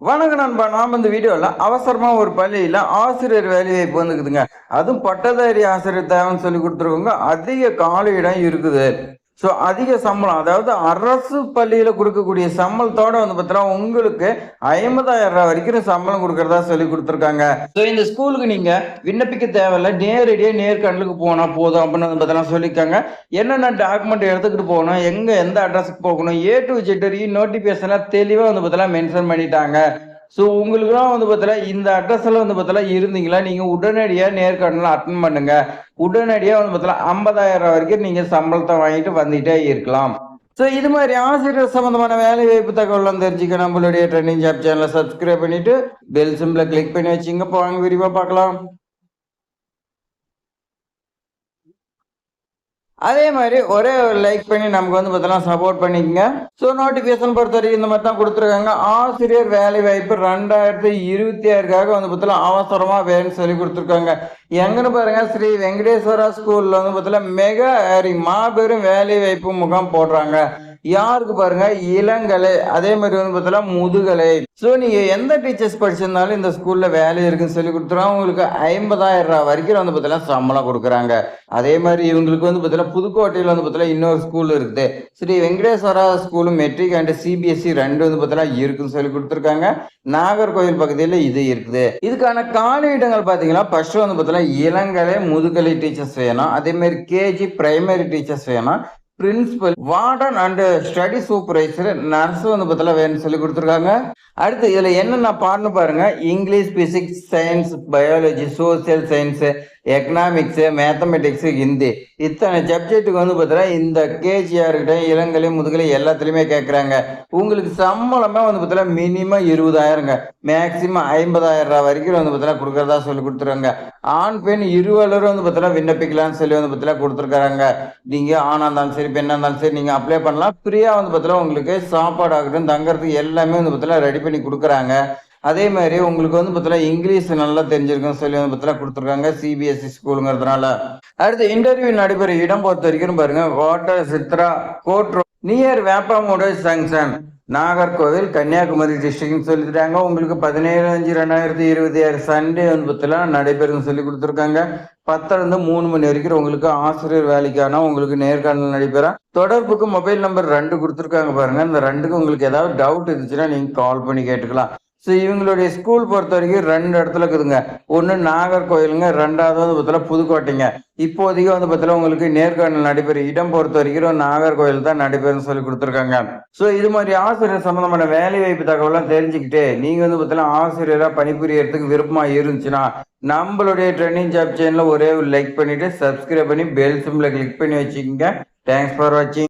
வணக்கம் நண்பா. நாம இந்த வீடியோல அவசரமா ஒரு பள்ளியில ஆசிரியர் வேலைவாய்ப்பு வந்துக்குதுங்க. அதுவும் பட்டதாரி ஆசிரியர் தேவைன்னு சொல்லி கொடுத்துருக்கவங்க அதிக காலியிடம் இருக்குது. அதிக சம்பளம், அதாவது அரசு பள்ளியில கொடுக்கக்கூடிய சம்பளத்தோட பார்த்தீங்கன்னா உங்களுக்கு 50,000 வரைக்கும் சம்பளம் கொடுக்கறதா சொல்லி கொடுத்துருக்காங்க. இந்த ஸ்கூலுக்கு நீங்க விண்ணப்பிக்க தேவையில்ல, நேரடியா நேர்காணலுக்கு போனா போதும் அப்படின்னு பார்த்தீங்கன்னா சொல்லியிருக்காங்க. என்னென்ன டாக்குமெண்ட் எடுத்துக்கிட்டு போகணும், எந்த அட்ரஸுக்கு போகணும், ஏ டு ஜெட் நோட்டிபிகேஷன்ல தெளிவா பார்த்தீங்கன்னா மென்ஷன் பண்ணிட்டாங்க. உங்களுக்குலாம் பார்த்தீங்கன்னா இந்த அட்ரஸ்ல பார்த்தீங்கன்னா இருந்தீங்களா, நீங்க உடனடியா நேர்காணல அட்டெண்ட் பண்ணுங்க. உடனடியா பார்த்தீங்கன்னா 50,000 வரைக்கும் நீங்க சம்பளத்தை வாங்கிட்டு வந்துட்டே இருக்கலாம். இது மாதிரி ஆசிரியர் சம்பந்தமான வேலை வாய்ப்பு தகவல் தெரிஞ்சுக்க நம்மளுடைய ட்ரெண்டிங் ஜாப் சேனலை சப்ஸ்கிரைப் பண்ணிட்டு பெல் சிம்பிளை கிளிக் பண்ணி வச்சுங்க. வாங்க விரிவா பார்க்கலாம். அதே மாதிரி ஒரே ஒரு லைக் பண்ணி நமக்கு பார்த்தீங்கன்னா சப்போர்ட் பண்ணிக்கங்க. நோட்டிபிகேஷன் பொறுத்த வரைக்கும் இந்த மாதிரி தான் கொடுத்துருக்காங்க. ஆசிரியர் வேலை வாய்ப்பு 2026க்காக பார்த்தீங்கன்னா அவசரமா வேணும்னு சொல்லி கொடுத்துருக்காங்க. எங்கன்னு பாருங்க, ஸ்ரீ வெங்கடேஸ்வரா ஸ்கூல்ல பார்த்தீங்கன்னா மெகா மாபெரும் வேலை வாய்ப்பு முகாம் போடுறாங்க. யாருக்கு பாருங்க, இளங்கலை, அதே மாதிரி பார்த்தீங்கன்னா முதுகலை. நீங்க எந்த டீச்சர்ஸ் படிச்சிருந்தாலும் இந்த ஸ்கூல்ல வேலை இருக்குன்னு சொல்லி கொடுத்துருவாங்க. உங்களுக்கு 50,000 வரைக்கும் பார்த்தீங்கன்னா சம்பளம் கொடுக்குறாங்க. அதே மாதிரி இவங்களுக்கு பார்த்தீங்கன்னா புதுக்கோட்டையில் பார்த்தீங்கன்னா இன்னொரு ஸ்கூல் இருக்குது. Sri Venkateswara school matric and CBSE 2 பார்த்தீங்கன்னா இருக்குன்னு சொல்லி கொடுத்துருக்காங்க. நாகர்கோவில் பகுதியில் இது இருக்குது. இதுக்கான காலியிடங்கள் பார்த்தீங்கன்னா ஃபர்ஸ்ட் பார்த்தீங்கன்னா இளங்கலை முதுகலை டீச்சர்ஸ் வேணும். அதே மாதிரி கேஜி பிரைமரி டீச்சர்ஸ் வேணும். Principal, warden and study supervisor, nurse பார்த்தீங்கன்னா வேணும்னு சொல்லி கொடுத்துருக்காங்க. அடுத்து இதுல என்னென்ன பாருன்னு பாருங்க. English, physics, science, biology, social science, economics, mathematics, Hindi, இத்தனை சப்ஜெக்ட்டுக்கு பார்த்தீங்கன்னா இந்த கேஜிஆர் இருக்கட்டும், இளங்கலை, முதுகலை எல்லாத்துலயுமே கேட்கறாங்க. உங்களுக்கு சம்பளமே பார்த்தீங்கன்னா மினிமம் 20,000, மேக்சிமம் 50,000 வரைக்கும் பார்த்தீங்கன்னா கொடுக்கறதா சொல்லி கொடுத்துருக்காங்க. ஆண் பெண் இருவரும் பார்த்தீங்கன்னா விண்ணப்பிக்கலாம்னு சொல்லி பார்த்தீங்கன்னா கொடுத்துருக்காங்க. நீங்க ஆணா இருந்தாலும் சரி, பெண்ணா இருந்தாலும் சரி, நீங்க அப்ளை பண்ணலாம். ஃப்ரீயா பார்த்தீங்கன்னா உங்களுக்கு சாப்பாடு ஆகட்டும், தங்கறதுக்கு எல்லாமே பார்த்தீங்கன்னா ரெடி பண்ணி கொடுக்குறாங்க. அதே மாதிரி உங்களுக்கு பார்த்தீங்கன்னா இங்கிலீஷ் நல்லா தெரிஞ்சிருக்குன்னு சொல்லி பார்த்தீங்கன்னா கொடுத்துருக்காங்க, சிபிஎஸ்சி ஸ்கூலுங்கிறதுனால. அடுத்து இன்டர்வியூ நடைபெற இடம் பொறுத்த வரைக்கும் பாருங்க, water Chitra court near Veppamoodu junction, Nagercoil, Kanyakumari டிஸ்ட்ரிக்ட்னு சொல்லிட்டாங்க. உங்களுக்கு 17/5/2026 சண்டே பார்த்தீங்கன்னா நடைபெறும் சொல்லி கொடுத்துருக்காங்க. 10 3 மணி வரைக்கும் உங்களுக்கு ஆசிரியர் வேலைக்கான உங்களுக்கு நேர்காணல் நடைபெறும். தொடர்புக்கு மொபைல் நம்பர் 2 கொடுத்துருக்காங்க பாருங்க. இந்த 2க்கு உங்களுக்கு ஏதாவது டவுட் இருந்துச்சுன்னா நீங்க கால் பண்ணி கேட்டுக்கலாம். இவங்களுடைய ஸ்கூல் பொறுத்த வரைக்கும் 2 இடத்துல இருக்குதுங்க. ஒன்று நாகர்கோயிலுங்க, 2வது பார்த்தீங்கன்னா புதுக்கோட்டைங்க. இப்போதைக்கு பார்த்தீங்கன்னா உங்களுக்கு நேர்காணல் நடைபெறும் இடம் பொறுத்த வரைக்கும் நாகர்கோயில் தான் நடைபெறும் சொல்லி கொடுத்துருக்காங்க. இது மாதிரி ஆசிரியர் சம்பந்தமான வேலை வாய்ப்பு தகவலாம் தெரிஞ்சுக்கிட்டு நீங்க பார்த்தீங்கன்னா ஆசிரியரா பணிபுரியறதுக்கு விருப்பமா இருந்துச்சுன்னா நம்மளுடைய ட்ரெண்டிங் ஜாப் சேனல்ல ஒரே ஒரு லைக் பண்ணிட்டு சப்ஸ்கிரைப் பண்ணி பெல் சிம்பிளை கிளிக் பண்ணி வச்சுக்கோங்க. தேங்க்ஸ் ஃபார் வாட்சிங்.